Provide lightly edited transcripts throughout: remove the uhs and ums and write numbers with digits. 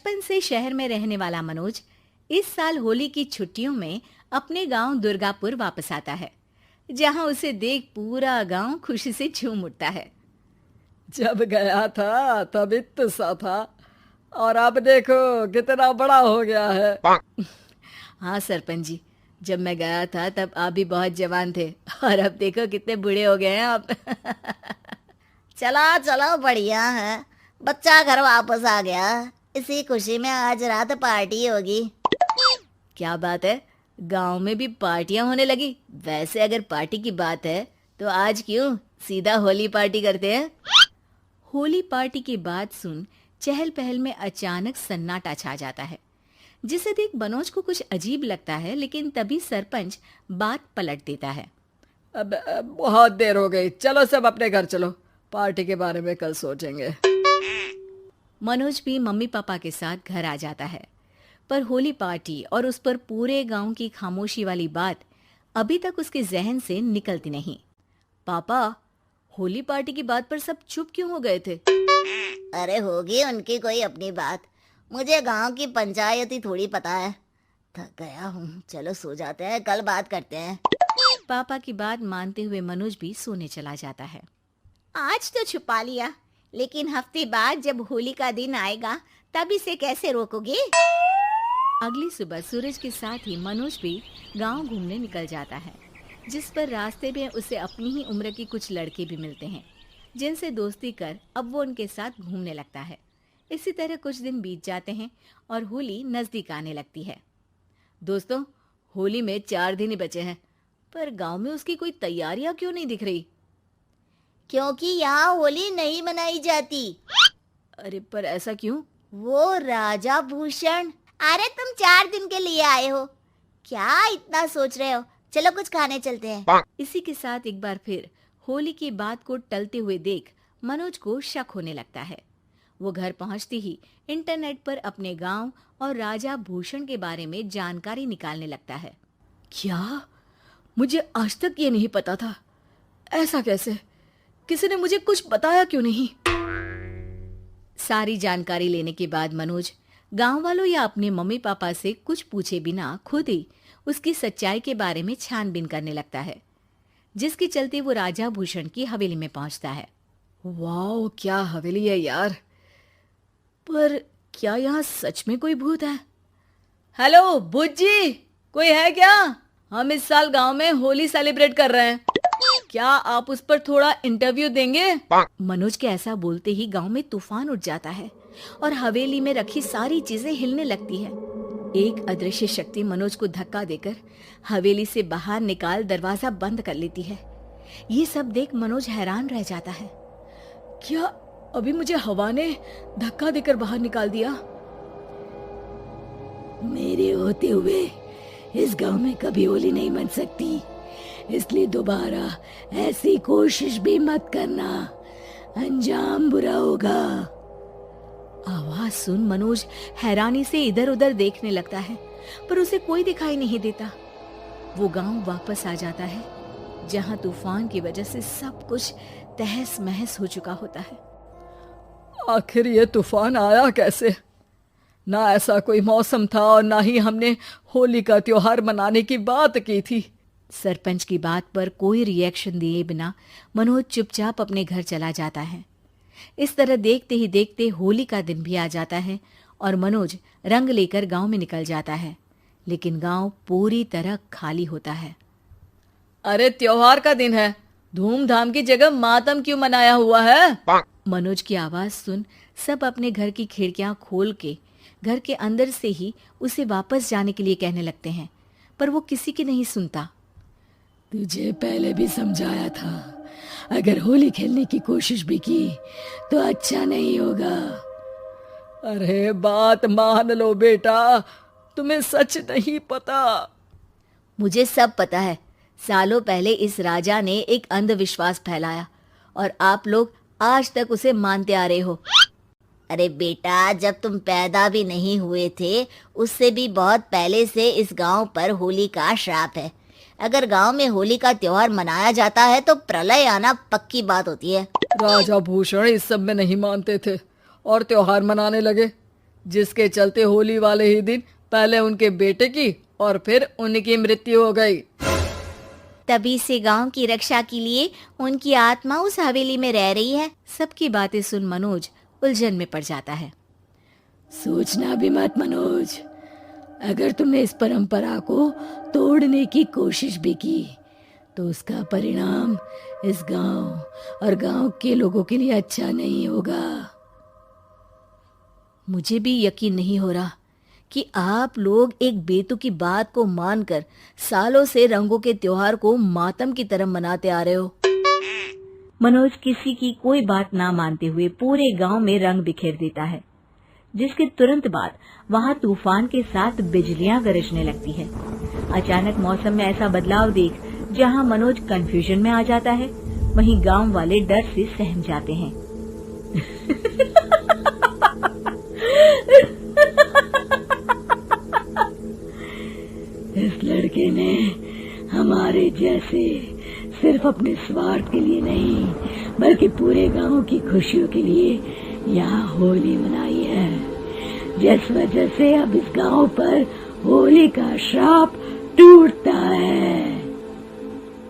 बचपन से शहर में रहने वाला मनोज इस साल होली की छुट्टियों में अपने गांव दुर्गापुर वापस आता है, जहां उसे देख पूरा गांव खुशी से झूम उठता है। जब गया था तब इतना सा था और अब देखो कितना बड़ा हो गया है। हाँ सरपंच जी, जब मैं गया था तब आप भी बहुत जवान थे और अब देखो कितने बूढ़े हो गए हैं आप। चलो चलो, बढ़िया है। बच्चा घर वापस आ गया। इसी खुशी में आज रात पार्टी होगी। क्या बात है, गांव में भी पार्टियां होने लगी। वैसे अगर पार्टी की बात है तो आज क्यों सीधा होली पार्टी करते हैं। होली पार्टी की बात सुन चहल पहल में अचानक सन्नाटा छा जाता है, जिसे देख मनोज को कुछ अजीब लगता है। लेकिन तभी सरपंच बात पलट देता है। अब बहुत देर हो गई, चलो सब अपने घर चलो, पार्टी के बारे में कल सोचेंगे। मनोज भी मम्मी पापा के साथ घर आ जाता है, पर होली पार्टी और उस पर पूरे गांव की खामोशी वाली बात अभी तक उसके जहन से निकलती नहीं। पापा, होली पार्टी की बात पर सब चुप क्यों हो गए थे? अरे होगी उनकी कोई अपनी बात, मुझे गांव की पंचायत ही थोड़ी पता है। थक गया हूँ, चलो सो जाते हैं, कल बात करते हैं। पापा की बात मानते हुए मनोज भी सोने चला जाता है। आज तो छुपा लिया, लेकिन हफ्ते बाद जब होली का दिन आएगा तब इसे कैसे रोकोगे? अगली सुबह सूरज के साथ ही मनोज भी गांव घूमने निकल जाता है, जिस पर रास्ते में उसे अपनी ही उम्र के कुछ लड़के भी मिलते हैं, जिनसे दोस्ती कर अब वो उनके साथ घूमने लगता है। इसी तरह कुछ दिन बीत जाते हैं और होली नजदीक आने लगती है। दोस्तों, होली में 4 दिन ही बचे हैं, पर गांव में उसकी कोई तैयारियां क्यों नहीं दिख रही? क्योंकि यहाँ होली नहीं मनाई जाती। अरे पर ऐसा क्यों? वो राजा भूषण। अरे तुम 4 दिन के लिए आए हो, क्या इतना सोच रहे हो? चलो कुछ खाने चलते हैं। इसी के साथ एक बार फिर होली की बात को टलते हुए देख मनोज को शक होने लगता है। वो घर पहुंचते ही इंटरनेट पर अपने गांव और राजा भूषण के बारे में जानकारी निकालने लगता है। क्या? मुझे आज तक ये नहीं पता था। ऐसा कैसे? किसी ने मुझे कुछ बताया क्यों नहीं? सारी जानकारी लेने के बाद मनोज गांव वालों या अपने मम्मी पापा से कुछ पूछे बिना खुद ही उसकी सच्चाई के बारे में छानबीन करने लगता है, जिसके चलते वो राजा भूषण की हवेली में पहुंचता है। वाह, क्या हवेली है यार! पर क्या यहाँ सच में कोई भूत है? हेलो भूत जी, कोई है क्या? हम इस साल गांव में होली सेलिब्रेट कर रहे हैं, क्या आप उस पर थोड़ा इंटरव्यू देंगे? मनोज के ऐसा बोलते ही गांव में तूफान उठ जाता है और हवेली में रखी सारी चीजें हिलने लगती है। एक अदृश्य शक्ति मनोज को धक्का देकर हवेली से बाहर निकाल दरवाजा बंद कर लेती है। ये सब देख मनोज हैरान रह जाता है। क्या अभी मुझे हवा ने धक्का देकर बाहर निकाल दिया? मेरे होते हुए इस गांव में कभी होली नहीं मन सकती, इसलिए दोबारा ऐसी कोशिश भी मत करना, अंजाम बुरा होगा। आवाज सुन मनोज हैरानी से इधर उधर देखने लगता है, पर उसे कोई दिखाई नहीं देता। वो गांव वापस आ जाता है, जहां तूफान की वजह से सब कुछ तहस महस हो चुका होता है। आखिर ये तूफान आया कैसे? ना ऐसा कोई मौसम था और ना ही हमने होली का त्योहार मनाने की बात की थी। सरपंच की बात पर कोई रिएक्शन दिए बिना मनोज चुपचाप अपने घर चला जाता है। इस तरह देखते ही देखते होली का दिन भी आ जाता है और मनोज रंग लेकर गांव में निकल जाता है, लेकिन गांव पूरी तरह खाली होता है। अरे त्योहार का दिन है, धूमधाम की जगह मातम क्यों मनाया हुआ है? मनोज की आवाज सुन सब अपने घर की खिड़कियां खोल के घर के अंदर से ही उसे वापस जाने के लिए कहने लगते हैं, पर वो किसी की नहीं सुनता। तुझे पहले भी समझाया था, अगर होली खेलने की कोशिश भी की तो अच्छा नहीं होगा। अरे बात मान लो बेटा, तुम्हें सच नहीं पता। मुझे सब पता है। सालों पहले इस राजा ने एक अंधविश्वास फैलाया और आप लोग आज तक उसे मानते आ रहे हो। अरे बेटा, जब तुम पैदा भी नहीं हुए थे उससे भी बहुत पहले से इस गांव पर होली का श्राप है। अगर गांव में होली का त्योहार मनाया जाता है तो प्रलय आना पक्की बात होती है। राजा भूषण इस सब में नहीं मानते थे और त्योहार मनाने लगे। जिसके चलते होली वाले ही दिन पहले उनके बेटे की और फिर उनकी मृत्यु हो गई। तभी से गांव की रक्षा के लिए उनकी आत्मा उस हवेली में रह रही है। सबकी बातें सुन मनोज उलझन में पड़ जाता है। सोचना भी मत मनोज, अगर तुमने इस परंपरा को तोड़ने की कोशिश भी की तो उसका परिणाम इस गांव और गांव के लोगों के लिए अच्छा नहीं होगा। मुझे भी यकीन नहीं हो रहा कि आप लोग एक बेतुकी बात को मानकर सालों से रंगों के त्योहार को मातम की तरह मनाते आ रहे हो। मनोज किसी की कोई बात ना मानते हुए पूरे गांव में रंग बिखेर देता है, जिसके तुरंत बाद वहां तूफान के साथ बिजलियां गरजने लगती है। अचानक मौसम में ऐसा बदलाव देख जहां मनोज कंफ्यूजन में आ जाता है, वहीं गांव वाले डर से सहम जाते हैं। इस लड़के ने हमारे जैसे सिर्फ अपने स्वार्थ के लिए नहीं बल्कि पूरे गांव की खुशियों के लिए यहाँ होली मनाई है, जिस वजह से अब इस गांव पर होली का श्राप टूटता है।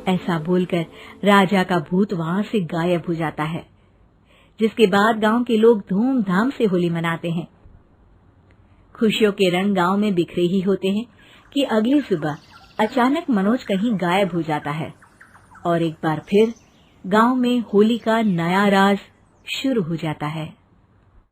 ऐसा बोलकर राजा का भूत वहां से गायब हो जाता है, जिसके बाद गांव के लोग धूमधाम से होली मनाते हैं। खुशियों के रंग गांव में बिखरे ही होते हैं कि अगली सुबह अचानक मनोज कहीं गायब हो जाता है और एक बार फिर गांव में होली का नया राज शुरू हो जाता है।